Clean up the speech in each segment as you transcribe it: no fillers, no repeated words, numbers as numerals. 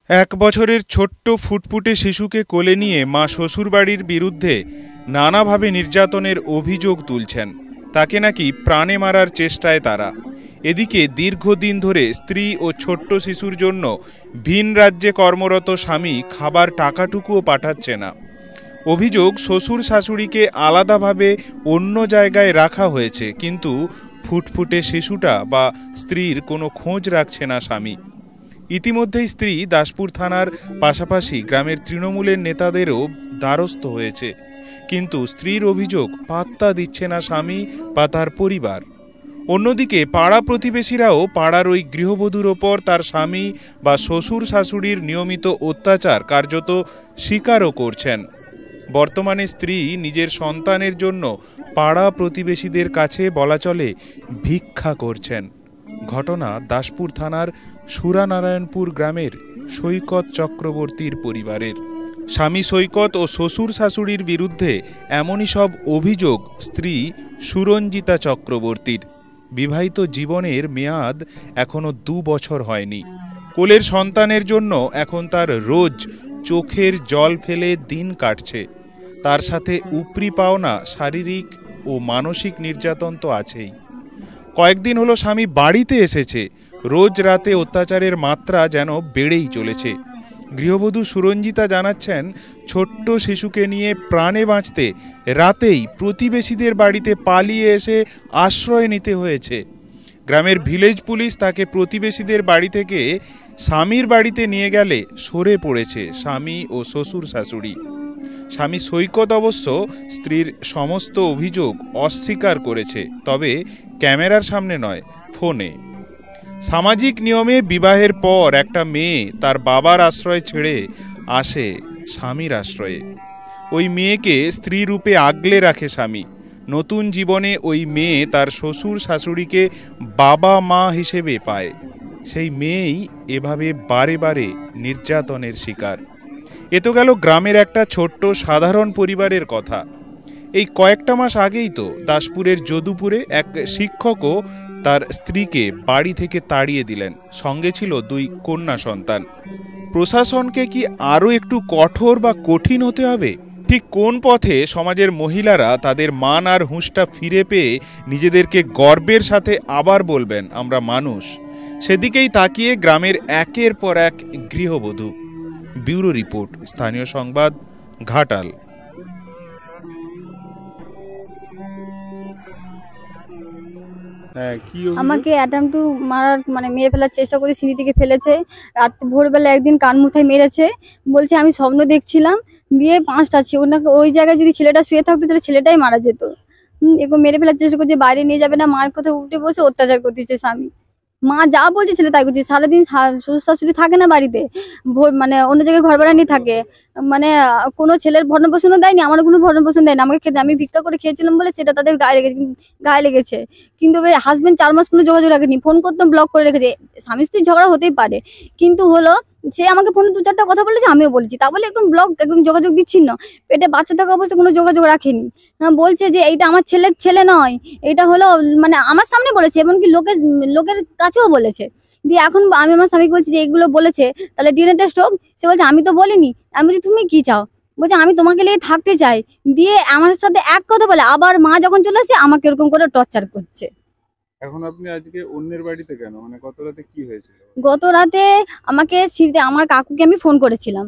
এক বছরের ছোট্ট ফুটফুটে শিশুকে কোলে নিয়ে মা শ্বশুরবাড়ির বিরুদ্ধে নানাভাবে নির্যাতনের অভিযোগ তুলছেন। তাকে নাকি প্রাণে মারার চেষ্টায় তারা। এদিকে দীর্ঘদিন ধরে স্ত্রী ও ছোট্ট শিশুর জন্য ভিন রাজ্যে কর্মরত স্বামী খাবার টাকাটুকুও পাঠাচ্ছে না। অভিযোগ, শ্বশুর শাশুড়িকে আলাদাভাবে অন্য জায়গায় রাখা হয়েছে, কিন্তু ফুটফুটে শিশুটা বা স্ত্রীর কোনো খোঁজ রাখছে না স্বামী। ইতিমধ্যেই স্ত্রী দাসপুর থানার পাশাপাশি গ্রামের তৃণমূলের নেতাদেরও দ্বারস্থ হয়েছে, কিন্তু স্ত্রীর অভিযোগ পাত্তা দিচ্ছে না স্বামী বা তার পরিবার। অন্যদিকে পাড়া প্রতিবেশীরাও পাড়ার ওই গৃহবধূর ওপর তার স্বামী বা শ্বশুর শাশুড়ির নিয়মিত অত্যাচার কার্যত স্বীকারও করছেন। বর্তমানে স্ত্রী নিজের সন্তানের জন্য পাড়া প্রতিবেশীদের কাছে বলা চলে ভিক্ষা করছেন। ঘটনা দাসপুর থানার সুরানারায়ণপুর গ্রামের সৈকত চক্রবর্তীর পরিবারের। স্বামী সৈকত ও শ্বশুর শাশুড়ির বিরুদ্ধে এমনই সব অভিযোগ স্ত্রী সুরঞ্জিতা চক্রবর্তীর। বিবাহিত জীবনের মেয়াদ এখনো 2 বছর হয়নি। কোলের সন্তানের জন্য এখন তার রোজ চোখের জল ফেলে দিন কাটছে। তার সাথে উপরি পাওনা শারীরিক ও মানসিক নির্যাতন তো আছেই। কয়েকদিন হলো স্বামী বাড়িতে এসেছে, রোজ রাতে অত্যাচারের মাত্রা যেন বেড়েই চলেছে। গৃহবধূ সুরঞ্জিতা জানাচ্ছেন, ছোট্ট শিশুকে নিয়ে প্রাণে বাঁচতে রাতেই প্রতিবেশীদের বাড়িতে পালিয়ে এসে আশ্রয় নিতে হয়েছে। গ্রামের ভিলেজ পুলিশ তাকে প্রতিবেশীদের বাড়ি থেকে স্বামীর বাড়িতে নিয়ে গেলে সরে পড়েছে স্বামী ও শ্বশুর শাশুড়ি। স্বামী সৈকত অবশ্য স্ত্রীর সমস্ত অভিযোগ অস্বীকার করেছে, তবে ক্যামেরার সামনে নয়, ফোনে। সামাজিক নিয়মে বিবাহের পর একটা মেয়ে তার বাবার আশ্রয় ছেড়ে আসে স্বামীর আশ্রয়ে। ওই মেয়েকে স্ত্রী রূপে আগলে রাখে স্বামী। নতুন জীবনে ওই মেয়ে তার শ্বশুর শাশুড়িকে বাবা মা হিসেবে পায়। সেই মেয়েই এভাবে বারে বারে নির্যাতনের শিকার। এ তো গেল গ্রামের একটা ছোট্ট সাধারণ পরিবারের কথা। এই কয়েকটা মাস আগেই তো দাসপুরের যদুপুরে এক শিক্ষকও তার স্ত্রীকে বাড়ি থেকে তাড়িয়ে দিলেন। সঙ্গে ছিল 2 কন্যা সন্তান। প্রশাসনকে কি আরও একটু কঠোর বা কঠিন হতে হবে? ঠিক কোন পথে সমাজের মহিলারা তাদের মান আর হুঁশটা ফিরে পেয়ে নিজেদেরকে গর্বের সাথে আবার বলবেন আমরা মানুষ, সেদিকেই তাকিয়ে গ্রামের একের পর এক গৃহবধূ। ব্যুরো রিপোর্ট, স্থানীয় সংবাদ, ঘাটাল। আমাকে অ্যাটেম্প টু মারার মেরে ফেলার চেষ্টা করে সিঁড়ি থেকে ফেলেছে। রাত ভোরবেলা একদিন কান মুথায় মেরেছে। বলছে আমি স্বপ্ন দেখছিলাম, দিয়ে 5টা ছিল ওনাকে। ওই জায়গায় যদি ছেলেটা শুয়ে থাকতো তাহলে ছেলেটাই মারা যেত। এরকম মেরে ফেলার চেষ্টা করছে, বাইরে নিয়ে যাবে না, মার কথা উঠে বসে অত্যাচার করতেছে স্বামী। মা যা বলছে ছেলে তাই করছে। সারাদিন শ্বশুর শাশুড়ি থাকে না বাড়িতে, অন্য জায়গায় ঘর ভাড়া নিয়ে থাকে। কোনো ছেলের ভরণ পোষণও দেয়নি, আমারও কোনো ভরণ পোষণ দেয়নি। আমাকে খেতে আমি ভিক্ষা করে খেয়েছিলাম বলে সেটা তাদের গায়ে লেগেছে। কিন্তু হাজবেন্ড 4 মাস কোনো যোগাযোগ রাখেনি, ফোন করতাম ব্লক করে রেখেছে। স্বামী স্ত্রীর ঝগড়া হতেই পারে, কিন্তু হলো সে আমাকে ফোনে 2-4টা কথা বলেছে, আমিও বলেছি, তা বলে একদম ব্লক, একদম যোগাযোগ বিচ্ছিন্ন। পেটে বাচ্চা থাকা অবস্থায় কোনো যোগাযোগ রাখেনি। বলছে যে এইটা আমার ছেলের ছেলে নয়, এটা হলো আমার সামনে বলেছে, এমনকি লোকের কাছেও বলেছে। দিয়ে এখন আমি আমার স্বামীকে বলছি যে এইগুলো বলেছে, তাহলে ডিএনএ টেস্ট হোক। সে বলছে আমি তো বলিনি। আমি বলছি তুমি কি চাও? বলছে আমি তোমাকে নিয়ে থাকতে চাই। দিয়ে আমার সাথে এক কথা বলে আবার মা যখন চলে আসে আমাকে এরকম করে টর্চার করছে। এখন আপনি আজকে অন্যের বাড়িতে কেন? গত রাতে কি হয়েছিল? গত রাতে আমাকে সিঁড়িতে আমার কাকুকে আমি ফোন করেছিলাম।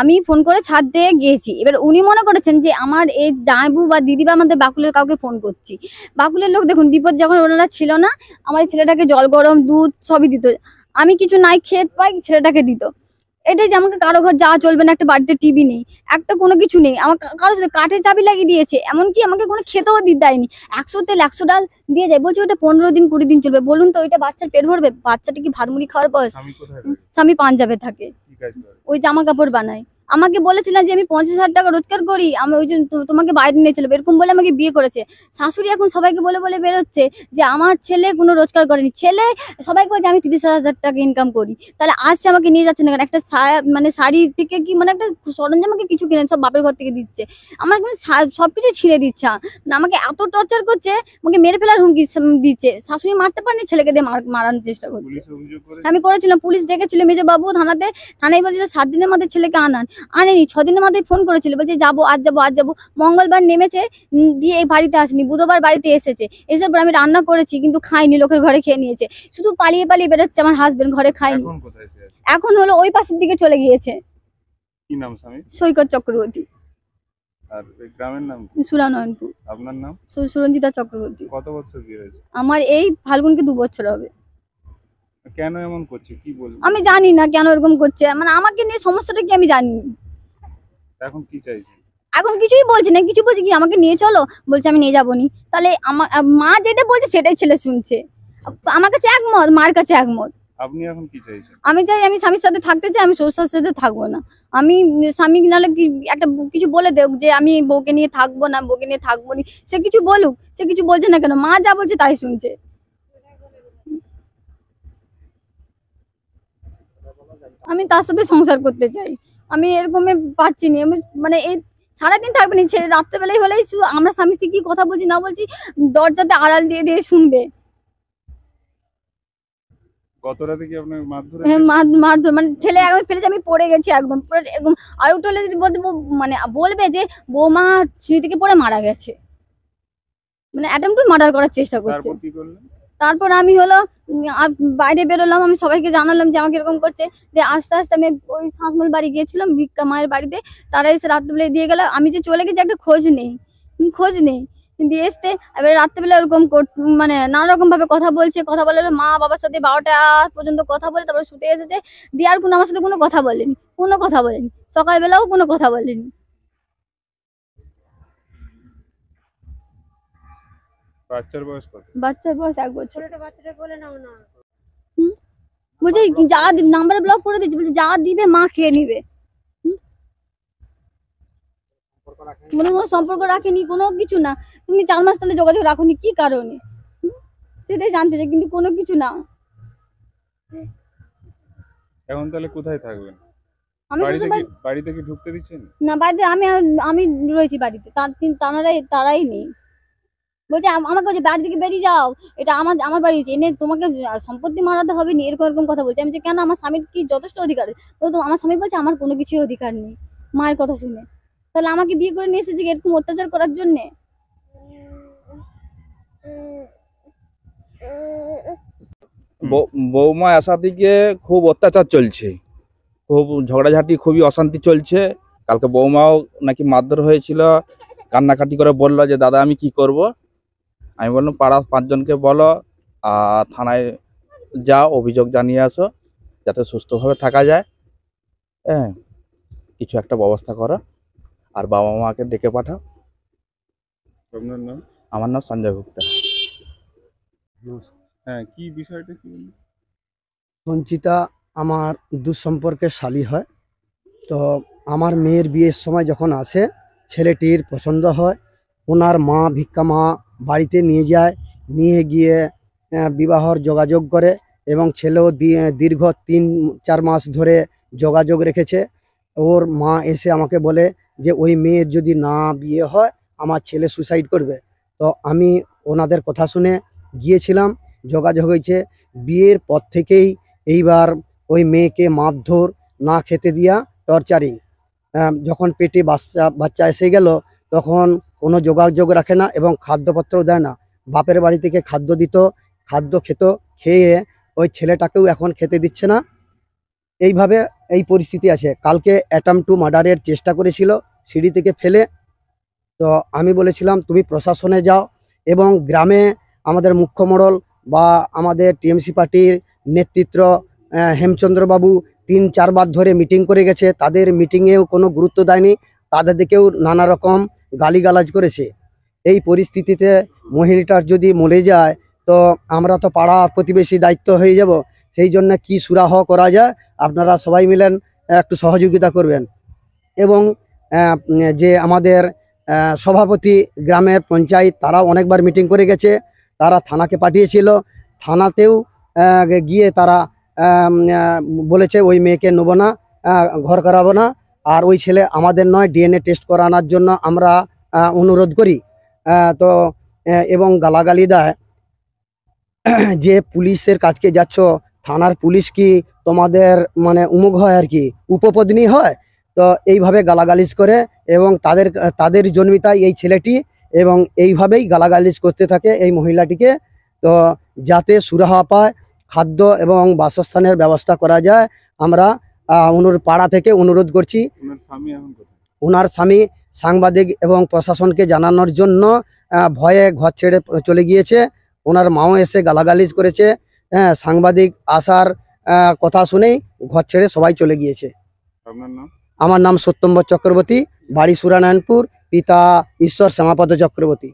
আমি ফোন করে ছাদ দিয়ে গিয়েছি। এবার উনি মনে করেছেন যে আমার এই জামাইবু বা দিদি বা আমাদের বাকুলের কাউকে ফোন করছি। বাকুলের লোক দেখুন, বিপদ যখন ওনারা ছিল না, আমার ছেলেটাকে জল গরম দুধ সবই দিত। আমি কিছু নাই খেত পাই, ছেলেটাকে দিত। এটাই যে আমাকে কারো ঘর যাওয়া চলবে না, একটা বাড়িতে টিভি নেই, একটা কোনো কিছু নেই, আমার কারোর সাথে কাঠের চাবি লাগিয়ে দিয়েছে। এমনকি আমাকে কোনো খেতেও দেয়নি। 100 তেল 100 ডাল দিয়ে যায়, বলছে ওটা 15 দিন 20 দিন চলবে। বলুন তো ওইটা বাচ্চার পেট ভরবে? বাচ্চাটা কি ভাত মুড়ি খাওয়ার বয়স? স্বামী পাঞ্জাবে থাকে, ওই জামা কাপড় বানায়। আমাকে বলেছিলেন যে আমি 50,000 টাকা রোজগার করি, আমি ওই জন্য তোমাকে বাইরে নিয়ে চলবো, এরকম বলে আমাকে বিয়ে করেছে। শাশুড়ি এখন সবাইকে বলে বলে বেরোচ্ছে যে আমার ছেলে কোনো রোজগার করেনি, ছেলে সবাইকে বলছে আমি 30,000 টাকা ইনকাম করি, তাহলে আসছে আমাকে নিয়ে যাচ্ছে না কেন? একটা মানে শাড়ি থেকে কি মানে একটা সরঞ্জাম আমাকে কিছু কিনে সব বাপের ঘর থেকে দিচ্ছে, আমাকে সবকিছু ছিঁড়ে দিচ্ছে, আমাকে এত টর্চার করছে, আমাকে মেরে ফেলার হুমকি দিচ্ছে। শাশুড়ি মারতে পারেনি, ছেলেকে দিয়ে মারানোর চেষ্টা করছে। আমি করেছিলাম, পুলিশ ডেকেছিল মেজো বাবু থানায় বলছিল 7 দিনের মধ্যে ছেলেকে আনেনি, 6 দিনের মাথায় ফোন করেছিল, বলছে যাবো আজ যাবো। মঙ্গলবার নেমেছে, দিয়ে এই বাড়িতে আসেনি, বুধবার বাড়িতে এসেছে, এসে পর আমি রান্না করেছি কিন্তু খাইনি, লোকের ঘরে খেয়ে নিয়েছে। শুধু পালিয়ে পালিয়ে বেরোচ্ছে আমার হাজবেন্ড, ঘরে খাইনি। এখন হলো ওই পাশের দিকে চলে গিয়েছে। কি নাম স্বামী? সৈকত চক্রবর্তী। আর এই গ্রামের নাম কি? সুরানয়নপুর। আপনার নাম? সুরঞ্জিতা চক্রবর্তী। কত বছর বিয়ে হয়েছে? আমার এই ফাল্গুনকে 2 বছর হবে। কেন এমন করছে কি বলবো? আমি জানি না কেন এরকম করছে, মানে আমাকে নিয়ে সমস্যাটা কি আমি জানি। এখন কি চাইছেন? এখন কিছুই বলছে না, কিছু বলছে কি আমাকে নিয়ে চলো, বলছে আমি নিয়ে যাবো নি। তাহলে আমার মা যেটা বলছে সেটাই ছেলে শুনছে, আমার কাছে একমত, মার কাছে একমত। আপনি এখন কি চাইছেন? আমি চাই আমি স্বামীর সাথে থাকতে চাই, আমি শ্বশুর সাথে থাকবো না। আমি স্বামী নাহলে একটা কিছু বলে দেখ যে আমি বউকে নিয়ে থাকবো না, বউকে নিয়ে থাকবো নি, সে কিছু বলুক, সে কিছু বলছে না কেন, মা যা বলছে তাই শুনছে। আমি তার সাথে সংসার করতে চাই, আমি এরকম পাচ্ছি না। আমি মানে এই সারাদিন থাকবে না, ছেলে রাত্রেবেলায় হলেই আমরা স্বামী স্ত্রী কি কথা বলছি না বলছি দরজাতে আড়াল দিয়ে দিয়ে শুনবে। গত রাতে কি আপনার মারধর? হ্যাঁ, মারধর, মানে ছেলে একদম ফেলেছে, আমি পড়ে গেছি একদম পুরো এরকম। আর উঠে যদি বলতে মানে বলবে যে বৌমা সিঁড়ি থেকে পড়ে মারা গেছে, মানে অ্যাটেম্প টু মার্ডার করার চেষ্টা করছে। তারপর কি করলেন? তারপর আমি হলো বাইরে বেরোলাম, আমি সবাইকে জানালাম যে আমাকে এরকম করছে, যে আস্তে আস্তে আমি ওই শাসমল বাড়ি গিয়েছিলাম ভিক্ষা মায়ের বাড়িতে, তারা এসে রাত্রেবেলায় দিয়ে গেল। আমি যে চলে গেছি একটা খোঁজ নেই দিয়ে এসতে এবার রাত্রেবেলা ওরকম মানে নানা রকম ভাবে কথা বলছে, কথা বলার মা বাবার সাথে 12টা পর্যন্ত কথা বলে তারপর ছুটে এসেছে, দিয়ে আর আমার সাথে কোনো কথা বলেনি, সকালবেলাও কোনো কথা বলেনি। বাচ্চার বয়স কত? বাচ্চার বয়স 1 বছর। বলছে যা নাম্বার ব্লক করে দিচ্ছে, বলছে যা দিবে মা খেয়ে নিবে। কোনো সম্পর্ক রাখেনি, কোনো কিছু না। তুমি 4 মাস তাহলে যোগাযোগ রাখোনি কি কারণে, সেটাই জানতে চাই, কিন্তু কোনো কিছু না। এখন তাহলে কোথায় থাকবেন? আমি বাড়িতে কি ঢুকতে দিচ্ছেন না? বাড়িতে আমি রয়েছি বাড়িতে, তারাই নেই। বলছে আমাকে বলছে বাড়ি থেকে বেরিয়ে যাও, এটা আমার বাড়ি, এনে তোমাকে সম্পত্তি মারাতে হবে না, এরকম কথা বলছে। আমি যে কেন, আমার স্বামীর কি যথেষ্ট অধিকার? তো আমার স্বামী বলছে আমার কোনো কিছুই অধিকার নেই। মায়ের কথা শুনে তাহলে আমাকে বিয়ে করে নিয়ে এসেছে এরকম অত্যাচার করার জন্য। বৌমা আসা থেকে খুব অত্যাচার চলছে, খুব ঝগড়াঝাটি, খুবই অশান্তি চলছে। কালকে বৌমাও নাকি মারধর হয়েছিল, কান্নাকাটি করে বললো যে দাদা আমি কি করব। আমি বললাম পাড়া 5 জনকে বলো আর থানায় যাও, অভিযোগ জানিয়ে আসো, যাতে সুস্থভাবে থাকা যায়। হ্যাঁ, কিছু একটা ব্যবস্থা করো আর বাবা মাকে ডেকে পাঠাও। আপনার নাম? আমার নাম সঞ্জয় গুপ্তা। হ্যাঁ, কি বিষয়টা কি? সঞ্চিতা আমার দুঃসম্পর্কের শালী হয়। তো আমার মেয়ের বিয়ের সময় যখন আসে, ছেলেটির পছন্দ হয়, ওনার মা ভিক্ষা মা বাড়িতে নিয়ে যায়, নিয়ে গিয়ে বিবাহর যোগাযোগ করে এবং ছেলেও দীর্ঘ 3-4 মাস ধরে যোগাযোগ রেখেছে। ওর মা এসে আমাকে বলে যে ওই মেয়ের যদি না বিয়ে হয় আমার ছেলে সুসাইড করবে। তো আমি ওনাদের কথা শুনে গিয়েছিলাম, যোগাযোগ হয়েছে। বিয়ের পর থেকেই এইবার ওই মেয়েকে মারধর, না খেতে দিয়া, টর্চারিং। যখন পেটে বাচ্চা এসে গেল তখন কোনো যোগাযোগ রাখে না এবং খাদ্যপত্রও দেয় না। বাপের বাড়ি থেকে খাদ্য দিত, খাদ্য খেত, খেয়ে ওই ছেলেটাকেও এখন খেতে দিচ্ছে না। এইভাবে এই পরিস্থিতি আছে। কালকে অ্যাটেম্প টু মার্ডারের চেষ্টা করেছিল সিঁড়ি থেকে ফেলে। তো আমি বলেছিলাম তুমি প্রশাসনে যাও, এবং গ্রামে আমাদের মুখ্য মোড়ল বা আমাদের টিএমসি পার্টির নেতৃত্ব হেমচন্দ্রবাবু 3-4 বার ধরে মিটিং করে গেছে, তাদের মিটিংয়েও কোনো গুরুত্ব দেয়নি, তাদেরকেও নানা রকম গালিগালাজ করেছে। এই পরিস্থিতিতে মহিলাটার যদি মরে যায় তো আমরা তো পাড়া প্রতিবেশী দায়িত্ব হয়ে যাব। সেই জন্য কি সুরাহ করা যায় আপনারা সবাই মিলেন একটু সহযোগিতা করবেন। এবং যে আমাদের সভাপতি গ্রামের পঞ্চায়েত তারাও অনেকবার মিটিং করে গেছে, তারা থানাকে পাঠিয়েছিল, থানাতেও গিয়ে তারা বলেছে ওই মেয়েকে নেব না, ঘর করাবো না, আর ওই ছেলে আমাদের নয়, ডিএনএ টেস্ট করানোর জন্য আমরা অনুরোধ করি। তো এবং গালাগালি দেয় যে পুলিশের কাছকে যাচ্ছ, থানার পুলিশ কি তোমাদের মানে উমুক হয় আর কি, উপপত্নী হয়? তো এইভাবে গালাগালিজ করে এবং তাদের জন্মিতায় এই ছেলেটি, এবং এইভাবেই গালাগালিজ করতে থাকে এই মহিলাটিকে। তো যাতে সুরাহা পায়, খাদ্য এবং বাসস্থানের ব্যবস্থা করা যায়, আমরা পাড়া থেকে অনুরোধ করছি। ওনার স্বামী সাংবাদিক এবং প্রশাসনকে জানানোর জন্য ভয়ে ঘর ছেড়ে চলে গিয়েছে। ওনার মাও এসে গালাগালিজ করেছে, সাংবাদিক আসার কথা শুনেই ঘর ছেড়ে সবাই চলে গিয়েছে। আমার নাম সত্যম্বর চক্রবর্তী, বাড়ি সুরানারায়ণপুর, পিতা ঈশ্বর শ্যামাপদ চক্রবর্তী।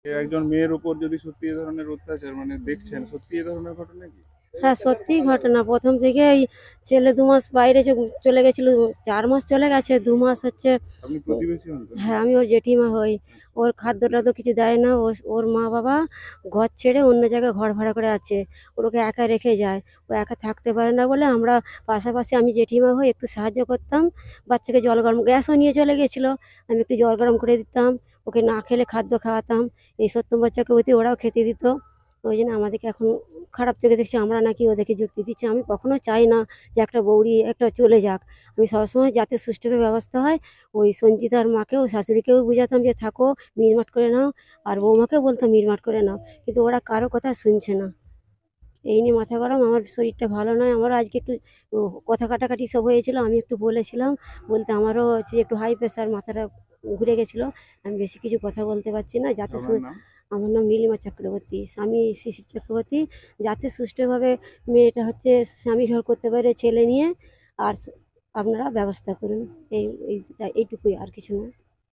একজন মেয়ের উপর যদি সত্যি এই ধরনের অত্যাচার মানে দেখছেন, সত্যি এই ধরনের ঘটনা কি? হ্যাঁ, সত্যি ঘটনা। প্রথম থেকে এই ছেলে 2 মাস বাইরে চলে গেছিল, 4 মাস চলে গেছে, 2 মাস হচ্ছে। আপনি প্রতিবেশী হন তো? হ্যাঁ, আমি ওর জেঠিমা হই। ওর খাদ্যটা তো কিছু দেয় না, ওর মা বাবা ঘর ছেড়ে অন্য জায়গায় ঘর ভাড়া করে আছে, ওকে একা রেখে যায়। ও একা থাকতে পারে না বলে আমরা পাশাপাশি, আমি জেঠিমা হই, একটু সাহায্য করতাম। বাচ্চাকে জল গরম, গ্যাসও নিয়ে চলে গেছিলো, আমি একটু জল গরম করে দিতাম, ওকে না খেলে খাদ্য খাওয়াতাম। এই সত্যম্বর চক্রবর্তী ওরাও খেতে দিত। ওই জন্য আমাদেরকে এখন খারাপ চোখে দেখছি, আমরা নাকি ওদেরকে যুক্তি দিচ্ছি। আমি কখনো চাই না যে একটা বৌরি একটা চলে যাক। আমি সবসময় যাতে সুষ্ঠুভাবে ব্যবস্থা হয়। ওই সঞ্চিতার মাকেও, শাশুড়িকেও বুঝাতাম যে থাকো, মিটমাট করে নাও, আর বৌমাকেও বলতাম মিটমাট করে নাও, কিন্তু ওরা কারো কথা শুনছে না। এই নিয়ে মাথা গরম, আমার শরীরটা ভালো নয়। আমারও আজকে একটু কথা কাটাকাটি সব হয়েছিল, আমি একটু বলেছিলাম, বলতে আমারও হচ্ছে একটু হাই প্রেশার, মাথাটা ঘুরে গেছিলো, আমি বেশি কিছু কথা বলতে পারছি না। যাতে আমার নাম নীলিমা চক্রবর্তী, স্বামী শিশির চক্রবর্তী। যাতে সুষ্ঠুভাবে মেয়েটা হচ্ছে স্বামী ঘর করতে পারে ছেলে নিয়ে, আর আপনারা ব্যবস্থা করুন, এইটুকুই, আর কিছু না।